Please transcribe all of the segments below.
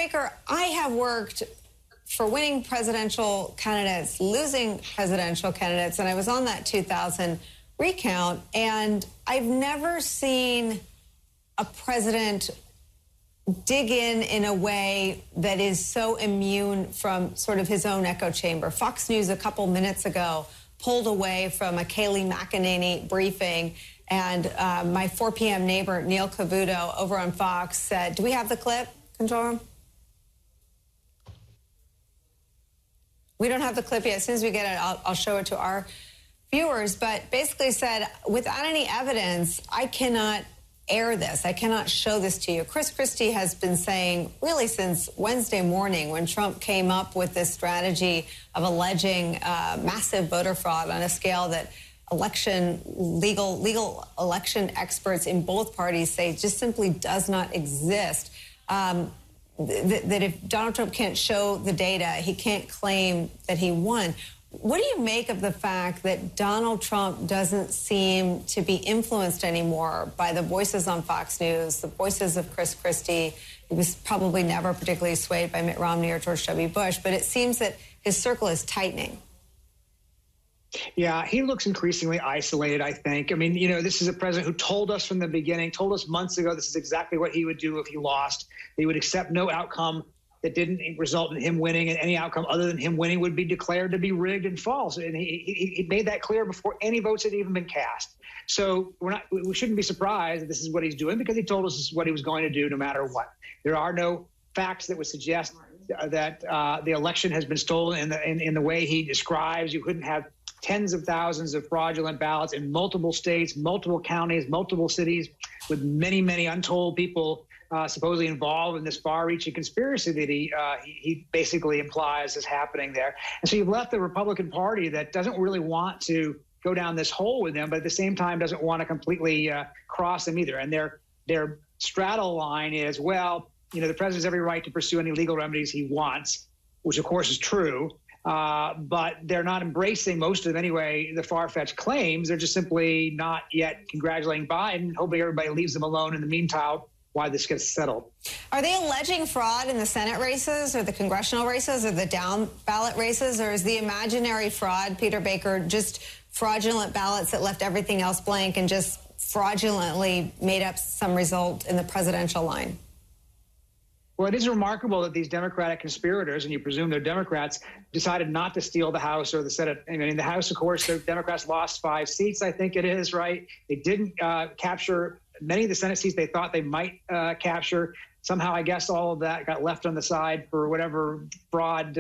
Baker, I have worked for winning presidential candidates, losing presidential candidates, and I was on that 2000 recount, and I've never seen a president dig in a way that is so immune from sort of his own echo chamber. Fox News a couple minutes ago pulled away from a Kayleigh McEnany briefing, and my 4 p.m. neighbor, Neil Cavuto, over on Fox said, do we have the clip, control room? We don't have the clip yet. As soon as we get it, I'll show it to our viewers, but basically said, without any evidence, I cannot air this. I cannot show this to you. Chris Christie has been saying really since Wednesday morning when Trump came up with this strategy of alleging massive voter fraud on a scale that legal election experts in both parties say just simply does not exist. That if Donald Trump can't show the data, he can't claim that he won. What do you make of the fact that Donald Trump doesn't seem to be influenced anymore by the voices on Fox News, the voices of Chris Christie? He was probably never particularly swayed by Mitt Romney or George W. Bush, but it seems that his circle is tightening. Yeah, he looks increasingly isolated, I think. I mean, you know, this is a president who told us from the beginning, told us months ago, this is exactly what he would do if he lost. He would accept no outcome that didn't result in him winning, and any outcome other than him winning would be declared to be rigged and false. And he made that clear before any votes had even been cast. So we shouldn't be surprised that this is what he's doing, because he told us this is what he was going to do no matter what. There are no facts that would suggest that the election has been stolen in the way he describes. You couldn't have tens of thousands of fraudulent ballots in multiple states, multiple counties, multiple cities, with many, many untold people supposedly involved in this far-reaching conspiracy that he basically implies is happening there. And so you've left the Republican Party that doesn't really want to go down this hole with them, but at the same time doesn't want to completely cross them either. And their straddle line is, well, you know, the president has every right to pursue any legal remedies he wants, which of course is true. But they're not embracing, most of them anyway, the far-fetched claims. They're just simply not yet congratulating Biden, hoping everybody leaves them alone in the meantime while this gets settled. Are they alleging fraud in the Senate races or the congressional races or the down-ballot races, or is the imaginary fraud, Peter Baker, just fraudulent ballots that left everything else blank and just fraudulently made up some result in the presidential line? Well, it is remarkable that these Democratic conspirators, and you presume they're Democrats, decided not to steal the House or the Senate. I mean, in the House, of course, the Democrats lost 5 seats, I think it is, right? They didn't capture many of the Senate seats they thought they might capture. Somehow, I guess all of that got left on the side for whatever fraud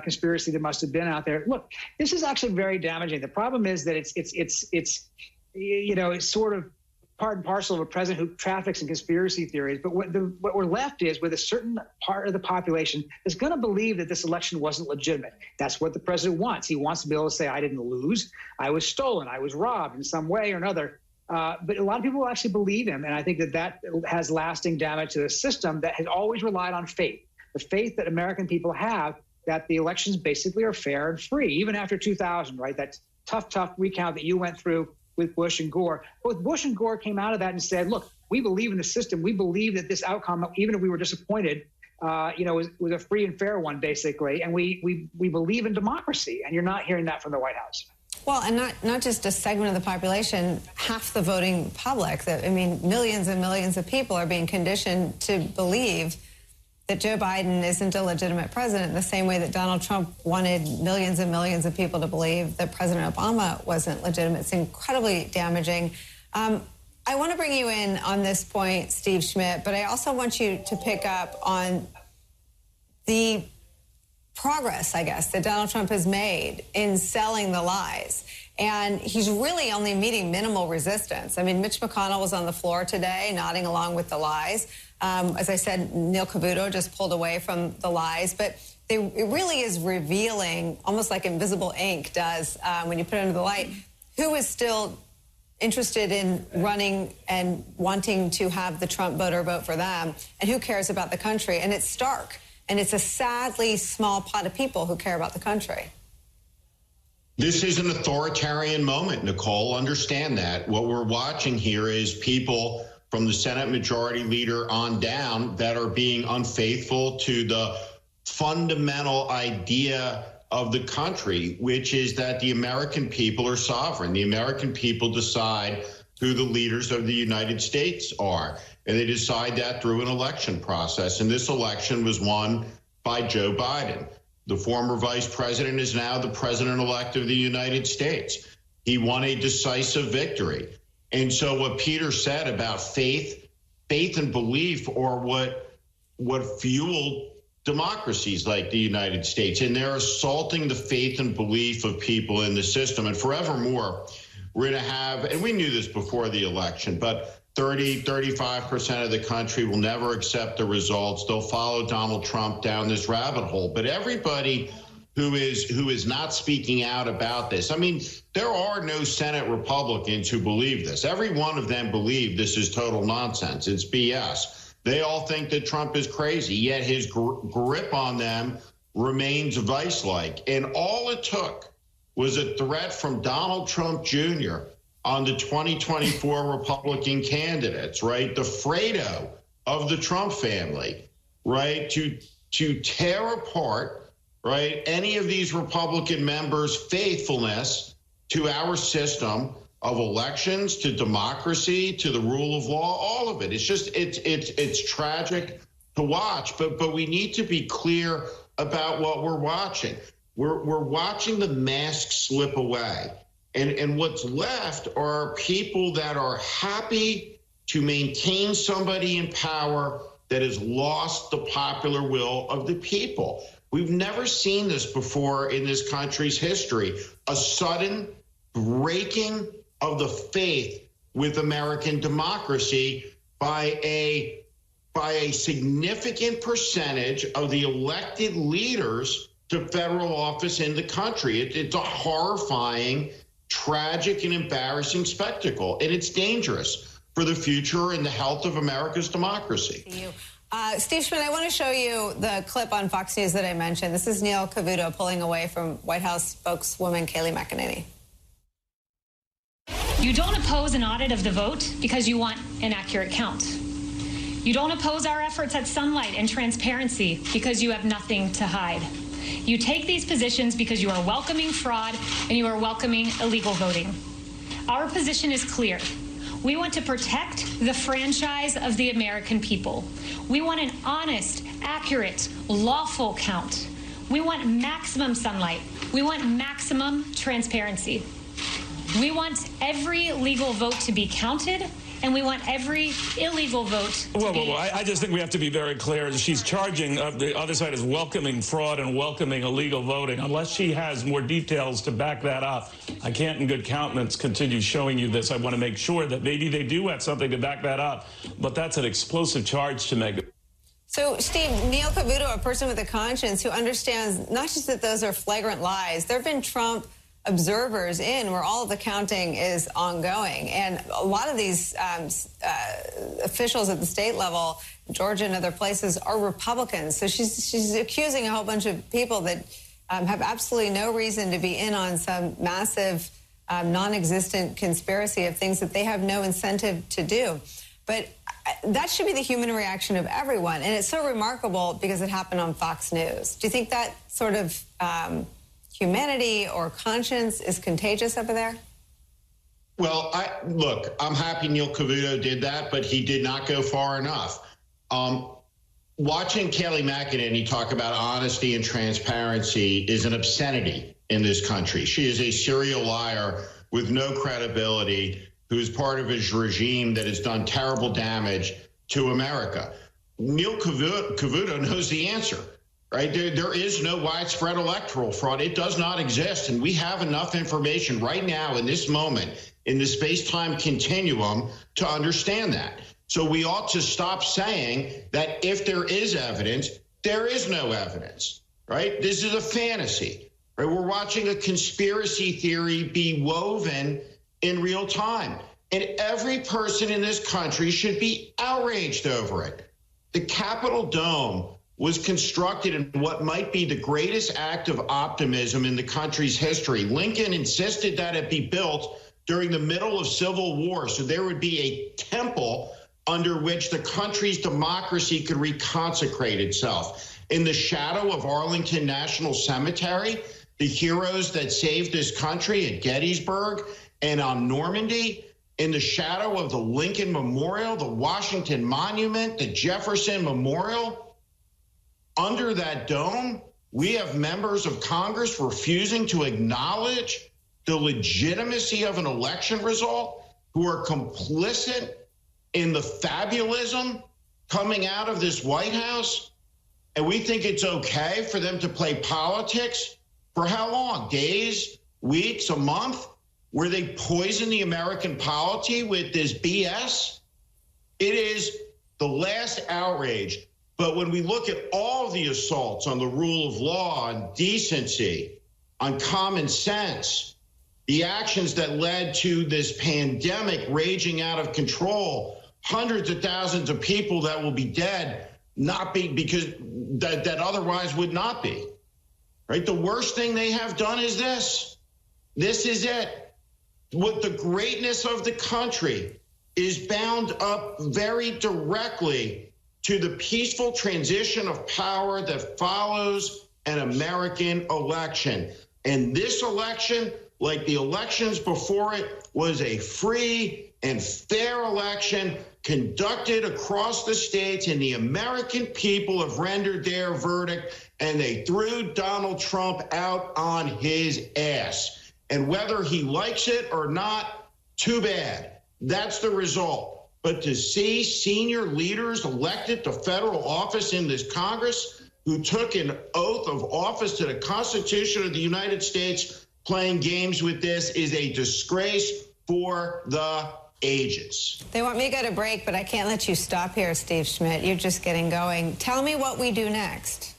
conspiracy there must have been out there. Look, this is actually very damaging. The problem is that it's you know, it's sort of part and parcel of a president who traffics in conspiracy theories. But what we're left is with a certain part of the population that's going to believe that this election wasn't legitimate. That's what the president wants. He wants to be able to say, I didn't lose, I was stolen, I was robbed in some way or another. But a lot of people actually believe him. And I think that has lasting damage to the system that has always relied on faith, the faith that American people have that the elections basically are fair and free, even after 2000, right? That tough recount that you went through with Bush and Gore. Both Bush and Gore came out of that and said, look, we believe in the system. We believe that this outcome, even if we were disappointed, you know, was a free and fair one, basically. And we believe in democracy. And you're not hearing that from the White House. Well, and not just a segment of the population, half the voting public. I mean, millions and millions of people are being conditioned to believe that Joe Biden isn't a legitimate president in the same way that Donald Trump wanted millions and millions of people to believe that President Obama wasn't legitimate. It's incredibly damaging. I want to bring you in on this point, Steve Schmidt, but I also want you to pick up on the progress, I guess, that Donald Trump has made in selling the lies. And he's really only meeting minimal resistance. I mean, Mitch McConnell was on the floor today nodding along with the lies. As I said, Neil Cavuto just pulled away from the lies. But it really is revealing, almost like invisible ink does when you put it under the light, who is still interested in running and wanting to have the Trump voter vote for them, and who cares about the country. And it's stark. And it's a sadly small pot of people who care about the country. This is an authoritarian moment, Nicole. Understand that. What we're watching here is people from the Senate Majority Leader on down that are being unfaithful to the fundamental idea of the country, which is that the American people are sovereign. The American people decide who the leaders of the United States are, and they decide that through an election process. And this election was won by Joe Biden. The former vice president is now the president-elect of the United States. He won a decisive victory. And so what Peter said about faith and belief are what fueled democracies like the United States. And they're assaulting the faith and belief of people in the system. And forevermore, we're going to have, and we knew this before the election, but 35% of the country will never accept the results. They'll follow Donald Trump down this rabbit hole. But everybody who is not speaking out about this, I mean, there are no Senate Republicans who believe this. Every one of them believe this is total nonsense. It's BS. They all think that Trump is crazy, yet his grip on them remains vice-like. And all it took was a threat from Donald Trump Jr. on the 2024 Republican candidates, right? The Fredo of the Trump family, right? To tear apart, right, any of these Republican members' faithfulness to our system of elections, to democracy, to the rule of law, all of it. It's just, it's tragic to watch, but we need to be clear about what we're watching. We're watching the mask slip away. And what's left are people that are happy to maintain somebody in power that has lost the popular will of the people. We've never seen this before in this country's history, a sudden breaking of the faith with American democracy by a significant percentage of the elected leaders to federal office in the country. It's a horrifying, tragic, and embarrassing spectacle, and it's dangerous for the future and the health of America's democracy. Steve Schmidt, I want to show you the clip on Fox News that I mentioned. This is Neil Cavuto pulling away from White House spokeswoman Kayleigh McEnany. You don't oppose an audit of the vote because you want an accurate count. You don't oppose our efforts at sunlight and transparency because you have nothing to hide. You take these positions because you are welcoming fraud and you are welcoming illegal voting. Our position is clear. We want to protect the franchise of the American people. We want an honest, accurate, lawful count. We want maximum sunlight. We want maximum transparency. We want every legal vote to be counted, and we want every illegal vote to be... I just think we have to be very clear. She's charging the other side is welcoming fraud and welcoming illegal voting. Unless she has more details to back that up, I can't in good countenance continue showing you this. I want to make sure that maybe they do have something to back that up, but that's an explosive charge to make. So, Steve, Neil Cavuto, a person with a conscience who understands not just that those are flagrant lies, there have been Trump observers in where all of the counting is ongoing. And a lot of these officials at the state level, Georgia and other places, are Republicans. So she's accusing a whole bunch of people that have absolutely no reason to be in on some massive, non-existent conspiracy of things that they have no incentive to do. But that should be the human reaction of everyone. And it's so remarkable because it happened on Fox News. Do you think that sort of humanity or conscience is contagious over there? Well, look, I'm happy Neil Cavuto did that, but he did not go far enough. Watching Kayleigh McEnany talk about honesty and transparency is an obscenity in this country. She is a serial liar with no credibility, who is part of his regime that has done terrible damage to America. Neil Cavuto knows the answer, right? There is no widespread electoral fraud. It does not exist. And we have enough information right now in this moment in the space-time continuum to understand that. So we ought to stop saying that if there is evidence, there is no evidence, right? This is a fantasy, right? We're watching a conspiracy theory be woven in real time. And every person in this country should be outraged over it. The Capitol Dome was constructed in what might be the greatest act of optimism in the country's history. Lincoln insisted that it be built during the middle of Civil War, so there would be a temple under which the country's democracy could reconsecrate itself. In the shadow of Arlington National Cemetery, the heroes that saved this country at Gettysburg and on Normandy, in the shadow of the Lincoln Memorial, the Washington Monument, the Jefferson Memorial, under that dome, we have members of Congress refusing to acknowledge the legitimacy of an election result, who are complicit in the fabulism coming out of this White House. And we think it's okay for them to play politics for how long? Days, weeks, a month? Where they poison the American polity with this BS? It is the last outrage. But when we look at all the assaults on the rule of law, on decency, on common sense, the actions that led to this pandemic raging out of control, hundreds of thousands of people that will be dead, not be because that otherwise would not be, right? The worst thing they have done is this. This is it. What the greatness of the country is bound up very directly to the peaceful transition of power that follows an American election. And this election, like the elections before it, was a free and fair election conducted across the states, and the American people have rendered their verdict, and they threw Donald Trump out on his ass. And whether he likes it or not, too bad. That's the result. But to see senior leaders elected to federal office in this Congress who took an oath of office to the Constitution of the United States playing games with this is a disgrace for the ages. They want me to go to break, but I can't let you stop here, Steve Schmidt. You're just getting going. Tell me what we do next.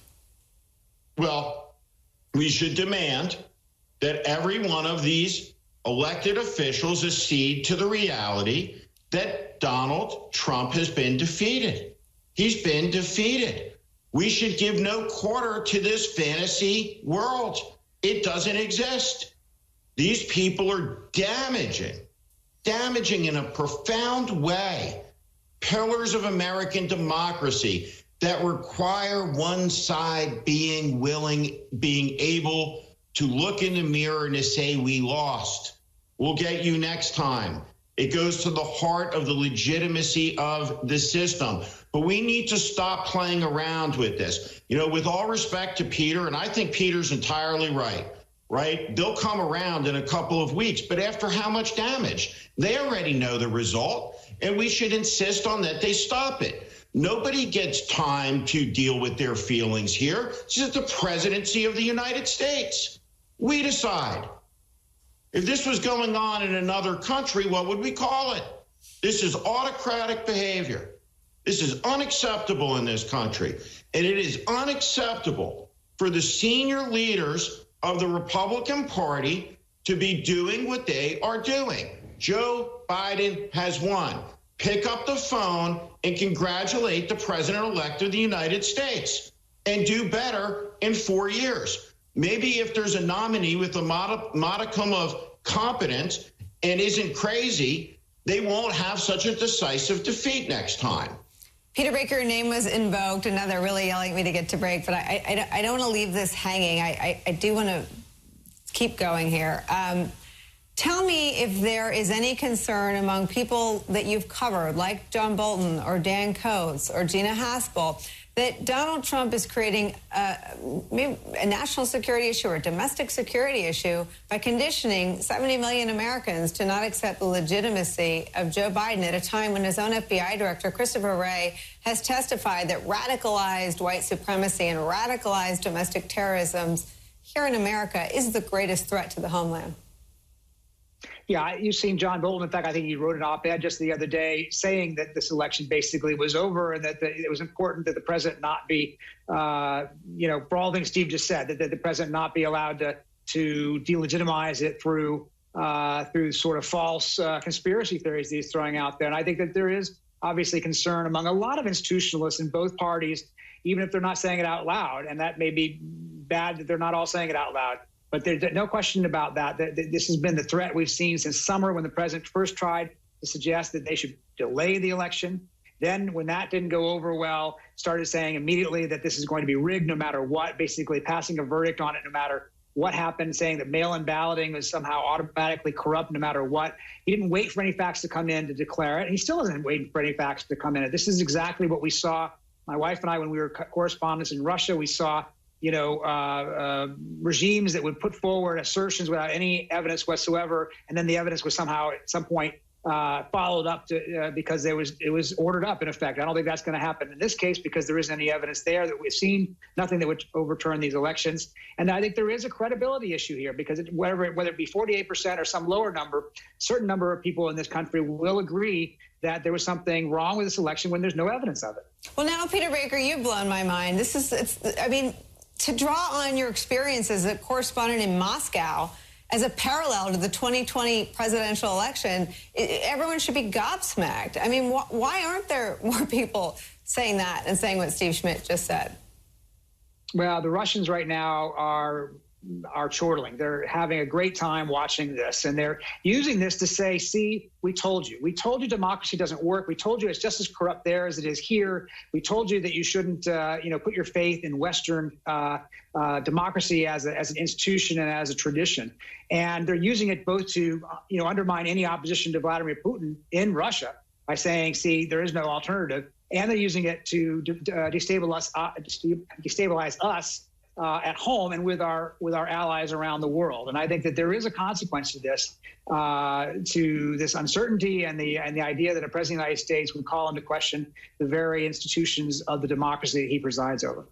Well, we should demand that every one of these elected officials accede to the reality that Donald Trump has been defeated. He's been defeated. We should give no quarter to this fantasy world. It doesn't exist. These people are damaging in a profound way pillars of American democracy that require one side being able to look in the mirror and to say, we lost. We'll get you next time. It goes to the heart of the legitimacy of the system. But we need to stop playing around with this. You know, with all respect to Peter, and I think Peter's entirely right? They'll come around in a couple of weeks, but after how much damage? They already know the result, and we should insist on that they stop it. Nobody gets time to deal with their feelings here. This is the presidency of the United States. We decide. If this was going on in another country, what would we call it? This is autocratic behavior. This is unacceptable in this country. And it is unacceptable for the senior leaders of the Republican Party to be doing what they are doing. Joe Biden has won. Pick up the phone and congratulate the president-elect of the United States and do better in 4 years. Maybe if there's a nominee with a modicum of competence and isn't crazy, they won't have such a decisive defeat next time. Peter Baker, your name was invoked, and now they're really yelling at me to get to break, but I don't want to leave this hanging. I do want to keep going here. Tell me if there is any concern among people that you've covered, like John Bolton or Dan Coates or Gina Haspel, that Donald Trump is creating maybe a national security issue or a domestic security issue by conditioning 70 million Americans to not accept the legitimacy of Joe Biden at a time when his own FBI director, Christopher Wray, has testified that radicalized white supremacy and radicalized domestic terrorism here in America is the greatest threat to the homeland. Yeah, you've seen John Bolton. In fact, I think he wrote an op-ed just the other day saying that this election basically was over and that it was important that the president not be, for all things Steve just said, that the president not be allowed to delegitimize it through sort of false conspiracy theories that he's throwing out there. And I think that there is obviously concern among a lot of institutionalists in both parties, even if they're not saying it out loud. And that may be bad that they're not all saying it out loud. But there's no question about that. This has been the threat we've seen since summer when the president first tried to suggest that they should delay the election. Then when that didn't go over well, started saying immediately that this is going to be rigged no matter what, basically passing a verdict on it no matter what happened, saying that mail-in balloting was somehow automatically corrupt no matter what. He didn't wait for any facts to come in to declare it. He still isn't waiting for any facts to come in. This is exactly what we saw, my wife and I, when we were correspondents in Russia. We saw, regimes that would put forward assertions without any evidence whatsoever, and then the evidence was somehow at some point followed up to because it was ordered up in effect. I don't think that's going to happen in this case because there isn't any evidence there that we've seen, nothing that would overturn these elections. And I think there is a credibility issue here because whether it be 48% or some lower number, a certain number of people in this country will agree that there was something wrong with this election when there's no evidence of it. Well, now, Peter Baker, you've blown my mind. To draw on your experience as a correspondent in Moscow as a parallel to the 2020 presidential election, everyone should be gobsmacked. I mean, why aren't there more people saying that and saying what Steve Schmidt just said? Well, the Russians right now are chortling. They're having a great time watching this, and they're using this to say, see, we told you. We told you democracy doesn't work. We told you it's just as corrupt there as it is here. We told you that you shouldn't, put your faith in Western democracy as an institution and as a tradition. And they're using it both to, undermine any opposition to Vladimir Putin in Russia by saying, see, there is no alternative. And they're using it to destabilize us at home and with our allies around the world. And I think that there is a consequence to this uncertainty and the idea that a president of the United States would call into question the very institutions of the democracy that he presides over.